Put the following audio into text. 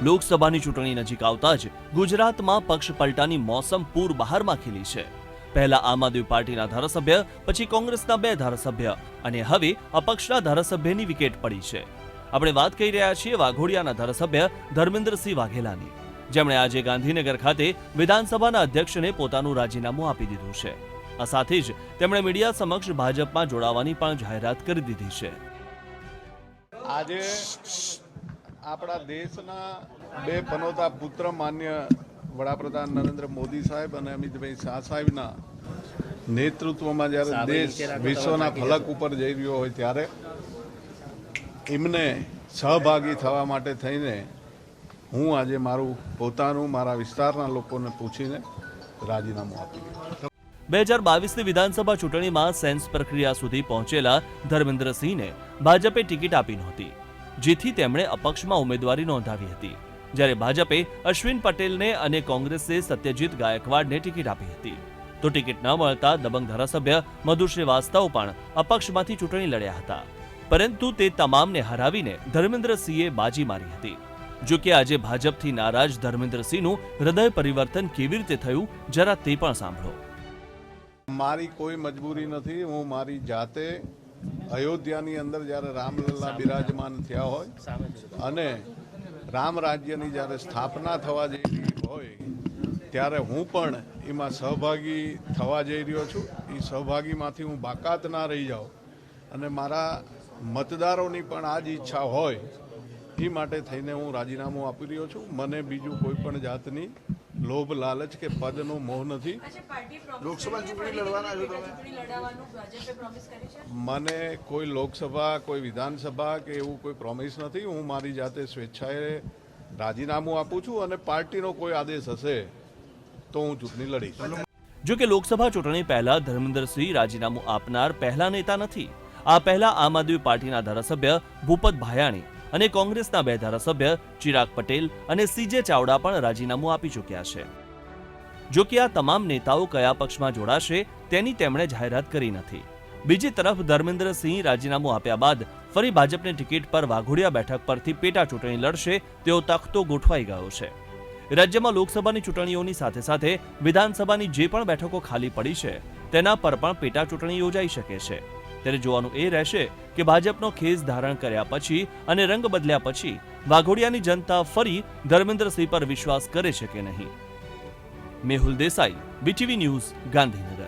લોકસભાની ચૂંટણી નજીક આવતા જ ગુજરાતમાં પક્ષ પલટાની મોસમ પૂર બહારમાં ખીલી છે. પહેલા આમ આદમી પાર્ટીના ધારાસભ્ય, પછી કોંગ્રેસના 2 ધારાસભ્ય અને હવે અપક્ષના ધારાસભ્યની વિકેટ પડી છે. આપણે વાત કરી રહ્યા છીએ વાઘોડિયાના ધારાસભ્ય ધર્મેન્દ્રસિંહ વાઘેલાની, જેમણે આજે ગાંધીનગર ખાતે વિધાનસભાના અધ્યક્ષને પોતાનું રાજીનામું આપી દીધું છે. આ સાથે જ તેમણે મીડિયા સમક્ષ ભાજપમાં જોડાવાની પણ જાહેરાત કરી દીધી છે. આજે આપણા દેશના 2 પનોતા પુત્ર માન્ય વડાપ્રધાન નરેન્દ્ર મોદી સાહેબ અને અમિતભાઈ શાહ સાહેબના નેતૃત્વમાં જ્યારે દેશ વિશ્વના ફલક ઉપર જઈ રહ્યો હોય ત્યારે એમને સહભાગી થવા માટે થઈને હું આજે મારું પોતાનું મારા વિસ્તારના લોકોને પૂછીને રાજીનામું આપી દીધું. 2022ની વિધાનસભા ચૂંટણીમાં સેન્સ પ્રક્રિયા સુધી પહોંચેલા ધર્મેન્દ્રસિંહને ભાજપે ટિકિટ આપી નહોતી, જેથી તેમણે અપક્ષમાં ઉમેદવારી નોંધાવી હતી. જ્યારે ભાજપે અશ્વિન પટેલને અને કોંગ્રેસે સત્યજીત ગાયકવાડને ટિકિટ આપી હતી, તો ટિકિટ ન મળતા દબંગ ધારાસભ્ય મધુ શ્રીવાસ્તવ પણ અપક્ષમાંથી ચૂંટણી લડ્યા હતા. પરંતુ તે તમામને હરાવીને ધર્મેન્દ્રસિંહે બાજી મારી હતી. જો કે આજે ભાજપથી નારાજ ધર્મેન્દ્રસિંહનું હૃદય પરિવર્તન કેવી રીતે થયું, જરા તે પણ સાંભળો. મારી કોઈ મજબૂરી નથી. હું મારી જાતે અયોધ્યાની અંદર જ્યારે રામલલ્લા બિરાજમાન થયા હોય અને રામ રાજ્યની જ્યારે સ્થાપના થવા જઈ રહી હોય ત્યારે હું પણ એમાં સહભાગી થવા જઈ રહ્યો છું. એ સહભાગીમાંથી હું બાકાત ના રહી જાઉં અને મારા મતદારોની પણ આ જ ઈચ્છા હોય એ માટે થઈને હું રાજીનામું આપી રહ્યો છું. મને બીજું કોઈ પણ જાતની લોભ લાલચ કે પદનો મોહ નથી. મને કોઈ લોકસભા, કોઈ વિધાનસભા કે એવું કોઈ પ્રોમિસ નથી. હું મારી જાતે સ્વેચ્છાએ રાજીનામું આપું છું અને પાર્ટીનો કોઈ આદેશ હશે તો હું ચૂંટણી લડીશ. જો કે લોકસભા ચૂંટણી પહેલા ધર્મેન્દ્રસિંહ રાજીનામું આપનાર પહેલા નેતા નથી. આ પહેલા આમ આદમી પાર્ટીના ધારાસભ્ય ભૂપત ભાયાણી અને કોંગ્રેસના 2 ધારાસભ્ય ચિરાગ પટેલ અને CJ ચાવડા પણ રાજીનામું આપી ચૂક્યા છે. જો કે આ તમામ નેતાઓ કયા પક્ષમાં જોડાશે તેની તેમણે જાહેરાત કરી નથી. બીજી તરફ ધર્મેન્દ્રસિંહ રાજીનામું આપ્યા બાદ ફરી ભાજપની ટિકિટ પર વાઘોડિયા બેઠક પરથી પેટા ચૂંટણી લડશે તેવો તખ્તો ગોઠવાઈ ગયો છે. રાજ્યમાં લોકસભાની ચૂંટણીઓની સાથે સાથે વિધાનસભાની જે પણ બેઠકો ખાલી પડી છે તેના પર પણ પેટા ચૂંટણી યોજાઈ શકે છે. ત્યારે જોવાનું એ રહેશે કે ભાજપનો ખેસ ધારણ કર્યા પછી અને રંગ બદલ્યા પછી વાઘોડિયાની જનતા ફરી ધર્મેન્દ્રસિંહ પર વિશ્વાસ કરે છે કે નહીં. Mehul Desai, BTV news, Gandhinagar.